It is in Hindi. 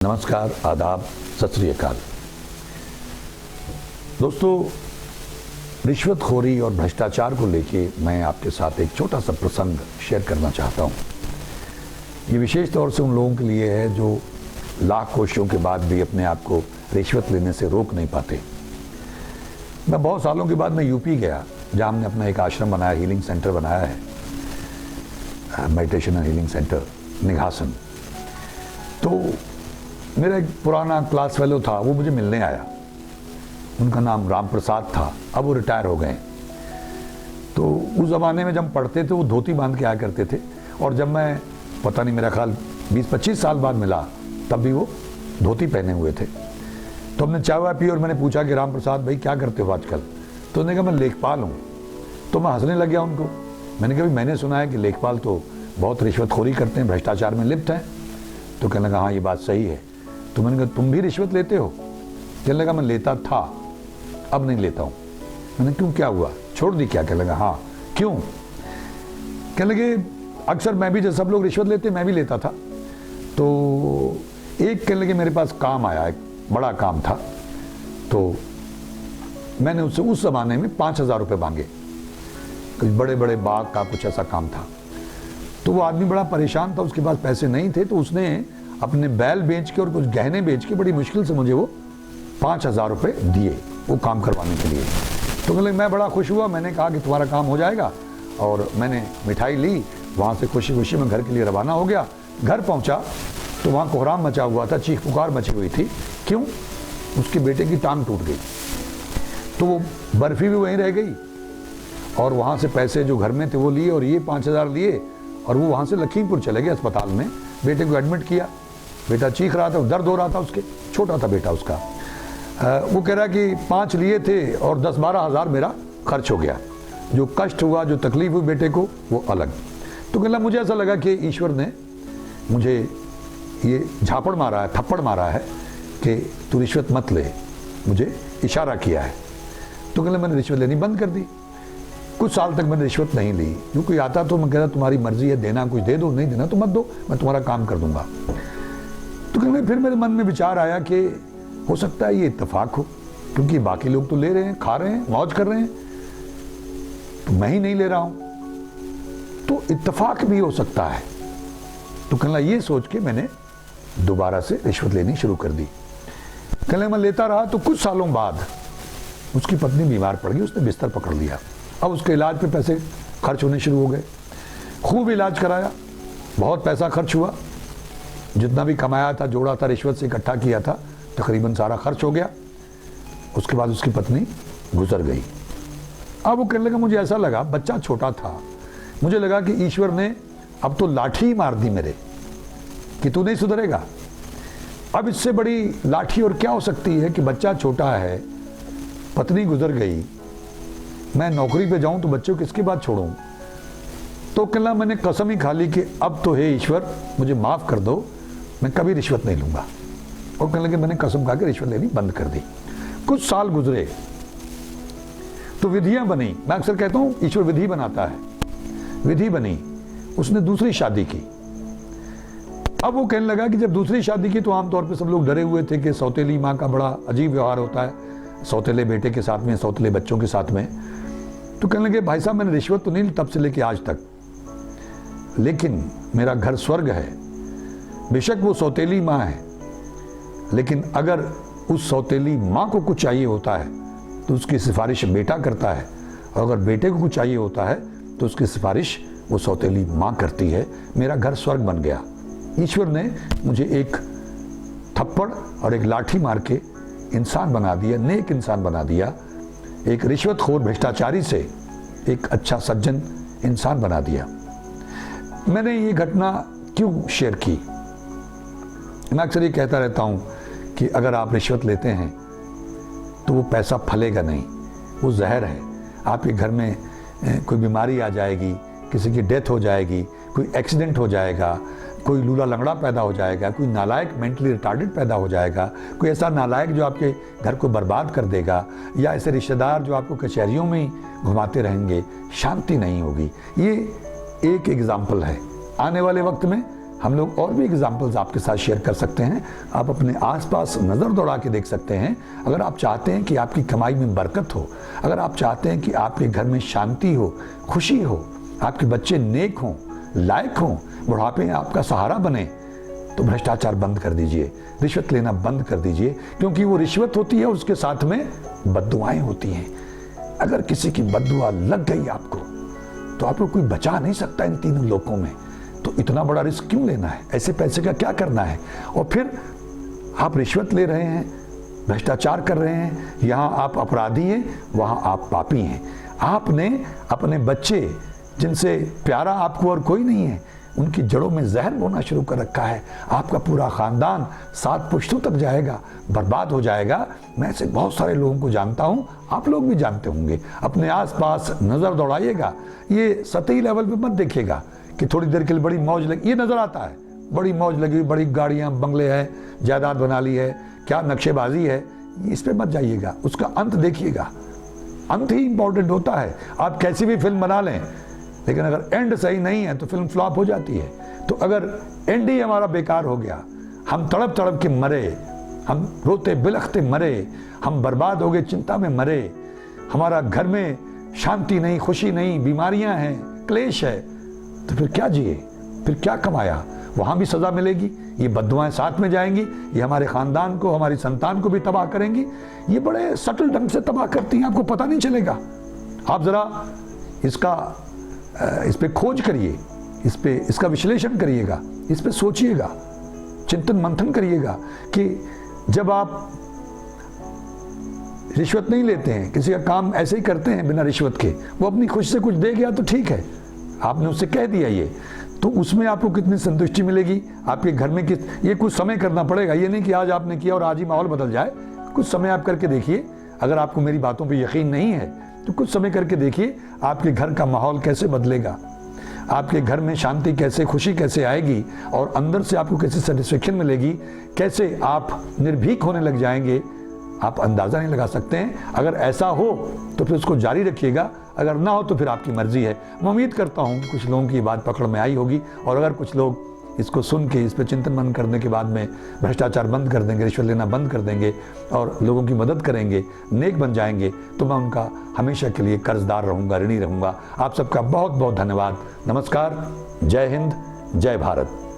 नमस्कार, आदाब, सत श्री अकाल। दोस्तों, रिश्वतखोरी और भ्रष्टाचार को लेके मैं आपके साथ एक छोटा सा प्रसंग शेयर करना चाहता हूँ। ये विशेष तौर से उन लोगों के लिए है जो लाख कोशिशों के बाद भी अपने आप को रिश्वत लेने से रोक नहीं पाते। मैं बहुत सालों के बाद मैं यूपी गया, जहाँ हमने अपना एक आश्रम बनाया, हीलिंग सेंटर बनाया है, meditation and healing centre Nighasan. तो मेरा एक पुराना क्लास फेलो था, वो मुझे मिलने आया। उनका नाम राम प्रसाद था, अब वो रिटायर हो गए। तो उस ज़माने में जब पढ़ते थे वो धोती बांध के आया करते थे, और जब मैं पता नहीं मेरा ख्याल 20-25 साल बाद मिला तब भी वो धोती पहने हुए थे। तो हमने चाय वाय पी और मैंने पूछा कि राम प्रसाद भाई क्या करते हो आजकल? तो उन्होंने कहा मैं लेखपाल हूँ। तो मैं हंसने लग गया उनको। मैंने कहा मैंने सुना है कि लेखपाल तो बहुत रिश्वतखोरी करते हैं, भ्रष्टाचार में लिप्त हैं। तो कहने लगा हाँ ये बात सही है। तो मैंने कहा तुम भी रिश्वत लेते हो? कहने लगा मैं लेता था, अब नहीं लेता हूँ। मैंने क्यों, क्या हुआ, छोड़ दी क्या? कहने लगा हाँ। क्यों? कहने लगे अक्सर मैं भी, जब सब लोग रिश्वत लेते मैं भी लेता था। तो एक कहने लगे मेरे पास काम आया, एक बड़ा काम था। तो मैंने उससे उस ज़माने में 5,000 रुपये मांगे, कुछ बड़े बड़े बाग का कुछ ऐसा काम था। तो वो आदमी बड़ा परेशान था, उसके पास पैसे नहीं थे। तो उसने अपने बैल बेच के और कुछ गहने बेच के बड़ी मुश्किल से मुझे वो 5,000 रुपये दिए वो काम करवाने के लिए। तो मैं बड़ा खुश हुआ। मैंने कहा कि तुम्हारा काम हो जाएगा, और मैंने मिठाई ली, वहाँ से खुशी खुशी में घर के लिए रवाना हो गया। घर पहुँचा तो वहाँ कोहराम मचा हुआ था, चीख पुकार मची हुई थी। क्यों? उसके बेटे की टांग टूट गई। तो वो बर्फ़ी भी वहीं रह गई, और वहाँ से पैसे जो घर में थे वो लिए, और ये 5,000 लिए, और वो वहाँ से लखीमपुर चले गए अस्पताल में। बेटे को एडमिट किया। बेटा चीख रहा था, दर्द हो रहा था उसके, छोटा था बेटा उसका। वो कह रहा कि 5 लिए थे और 10-12 हज़ार मेरा खर्च हो गया। जो कष्ट हुआ, जो तकलीफ हुई बेटे को, वो अलग। तो कहला मुझे ऐसा लगा कि ईश्वर ने मुझे ये झापड़ मारा है, थप्पड़ मारा है कि तू रिश्वत मत ले, मुझे इशारा किया है। तो कहला मैंने रिश्वत लेनी बंद कर दी। कुछ साल तक मैंने रिश्वत नहीं ली। जो कोई आता तो मैं कहता तुम्हारी मर्जी है, देना कुछ दे दो, नहीं देना तो मत दो, मैं तुम्हारा काम कर दूंगा। तो फिर मेरे मन में विचार आया कि हो सकता है ये इत्तेफाक हो, क्योंकि बाकी लोग तो ले रहे हैं, खा रहे हैं, मौज कर रहे हैं, तो मैं ही नहीं ले रहा हूं, तो इत्तेफाक भी हो सकता है। तो कहना ये सोच के मैंने दोबारा से रिश्वत लेनी शुरू कर दी। कहने मैं लेता रहा। तो कुछ सालों बाद उसकी पत्नी बीमार पड़ गई, उसने बिस्तर पकड़ लिया। अब उसके इलाज पे पैसे खर्च होने शुरू हो गए। खूब इलाज कराया, बहुत पैसा खर्च हुआ। जितना भी कमाया था, जोड़ा था, रिश्वत से इकट्ठा किया था, तकरीबन सारा खर्च हो गया। उसके बाद उसकी पत्नी गुजर गई। अब वो कहने लगा मुझे ऐसा लगा, बच्चा छोटा था, मुझे लगा कि ईश्वर ने अब तो लाठी मार दी मेरे कि तू नहीं सुधरेगा। अब इससे बड़ी लाठी और क्या हो सकती है कि बच्चा छोटा है, पत्नी गुजर गई, मैं नौकरी पे जाऊं तो बच्चों किसके बाद छोड़ूं। तो कहला मैंने कसम ही खा ली कि अब तो हे ईश्वर मुझे माफ़ कर दो, मैं कभी रिश्वत नहीं लूँगा। और कहने लगे मैंने कसम खा के रिश्वत लेनी बंद कर दी। कुछ साल गुजरे तो विधियाँ बनी। मैं अक्सर कहता हूँ ईश्वर विधि बनाता है। विधि बनी, उसने दूसरी शादी की। अब वो कहने लगा कि जब दूसरी शादी की तो आमतौर पर सब लोग डरे हुए थे कि सौतेली माँ का बड़ा अजीब व्यवहार होता है, सौतेले बेटे के साथ में, सौतेले बच्चों के साथ में। तो कहने लगे भाई साहब मैंने रिश्वत तो नहीं ली तब से लेके आज तक, लेकिन मेरा घर स्वर्ग है। बेशक वो सौतेली माँ है, लेकिन अगर उस सौतेली माँ को कुछ चाहिए होता है तो उसकी सिफारिश बेटा करता है, और अगर बेटे को कुछ चाहिए होता है तो उसकी सिफारिश वो सौतेली माँ करती है। मेरा घर स्वर्ग बन गया। ईश्वर ने मुझे एक थप्पड़ और एक लाठी मार के इंसान बना दिया, नेक इंसान बना दिया। एक रिश्वतखोर भ्रष्टाचारी से एक अच्छा सज्जन इंसान बना दिया। मैंने ये घटना क्यों शेयर की? मैं अक्सर ये कहता रहता हूँ कि अगर आप रिश्वत लेते हैं तो वो पैसा फलेगा नहीं, वो जहर है। आपके घर में कोई बीमारी आ जाएगी, किसी की डेथ हो जाएगी, कोई एक्सीडेंट हो जाएगा, कोई लूला लंगड़ा पैदा हो जाएगा, कोई नालायक मेंटली रिटार्डेड पैदा हो जाएगा, कोई ऐसा नालायक जो आपके घर को बर्बाद कर देगा, या ऐसे रिश्तेदार जो आपको कचहरियों में ही घुमाते रहेंगे, शांति नहीं होगी। ये एक एग्जाम्पल है। आने वाले वक्त में हम लोग और भी एग्जाम्पल्स आपके साथ शेयर कर सकते हैं। आप अपने आसपास नज़र दौड़ा के देख सकते हैं। अगर आप चाहते हैं कि आपकी कमाई में बरकत हो, अगर आप चाहते हैं कि आपके घर में शांति हो, खुशी हो, आपके बच्चे नेक हों, लायक हों, बुढ़ापे में आपका सहारा बने, तो भ्रष्टाचार बंद कर दीजिए, रिश्वत लेना बंद कर दीजिए। क्योंकि वो रिश्वत होती है, उसके साथ में बद्दुआएं होती हैं। अगर किसी की बद्दुआ लग गई आपको, तो आपको कोई बचा नहीं सकता इन तीनों लोकों में। तो इतना बड़ा रिस्क क्यों लेना है? ऐसे पैसे का क्या करना है? और फिर आप रिश्वत ले रहे हैं, भ्रष्टाचार कर रहे हैं। यहाँ आप अपराधी हैं, वहाँ आप पापी हैं। आपने अपने बच्चे, जिनसे प्यारा आपको और कोई नहीं है, उनकी जड़ों में जहर बोना शुरू कर रखा है। आपका पूरा खानदान 7 पुश्तों तक जाएगा, बर्बाद हो जाएगा। मैं ऐसे बहुत सारे लोगों को जानता हूं, आप लोग भी जानते होंगे। अपने आसपास नजर दौड़ाइएगा, ये सतही लेवल पे मत देखिएगा कि थोड़ी देर के लिए बड़ी मौज लगी। ये नजर आता है, बड़ी मौज लगी, बड़ी गाड़ियां, बंगले हैं, जायदाद बना ली है, क्या नक्शेबाजी है, इस पे मत जाइएगा। उसका अंत देखिएगा, अंत ही इंपॉर्टेंट होता है। आप कैसी भी फिल्म बना लें, लेकिन अगर एंड सही नहीं है तो फिल्म फ्लॉप हो जाती है। तो अगर एंड ही हमारा बेकार हो गया, हम तड़प तड़प के मरे, हम रोते बिलखते मरे, हम बर्बाद हो गए, चिंता में मरे, हमारा घर में शांति नहीं, खुशी नहीं, बीमारियां हैं, क्लेश है, तो फिर क्या जिए, फिर क्या कमाया? वहां भी सजा मिलेगी, ये बद्दुआएं साथ में जाएंगी, ये हमारे खानदान को, हमारी संतान को भी तबाह करेंगी। ये बड़े सटल ढंग से तबाह करती हैं, आपको पता नहीं चलेगा। आप जरा इस पे खोज करिए, इसका विश्लेषण करिएगा, इस पे सोचिएगा, चिंतन मंथन करिएगा कि जब आप रिश्वत नहीं लेते हैं, किसी का काम ऐसे ही करते हैं बिना रिश्वत के, वो अपनी खुशी से कुछ दे गया तो ठीक है, आपने उससे कह दिया ये, तो उसमें आपको कितनी संतुष्टि मिलेगी? आपके घर में ये कुछ समय करना पड़ेगा। ये नहीं कि आज आपने किया और आज ही माहौल बदल जाए। कुछ समय आप करके देखिए। अगर आपको मेरी बातों पे यकीन नहीं है तो कुछ समय करके देखिए, आपके घर का माहौल कैसे बदलेगा, आपके घर में शांति कैसे, खुशी कैसे आएगी, और अंदर से आपको कैसे सेटिस्फेक्शन मिलेगी, कैसे आप निर्भीक होने लग जाएंगे, आप अंदाज़ा नहीं लगा सकते हैं। अगर ऐसा हो तो फिर उसको जारी रखिएगा, अगर ना हो तो फिर आपकी मर्जी है। मैं उम्मीद करता हूँ कि कुछ लोगों की बात पकड़ में आई होगी, और अगर कुछ लोग इसको सुन के, इस पर चिंतन मनन करने के बाद में भ्रष्टाचार बंद कर देंगे, रिश्वत लेना बंद कर देंगे और लोगों की मदद करेंगे, नेक बन जाएंगे, तो मैं उनका हमेशा के लिए कर्जदार रहूँगा, ऋणी रहूँगा। आप सबका बहुत बहुत धन्यवाद। नमस्कार, जय हिंद, जय भारत।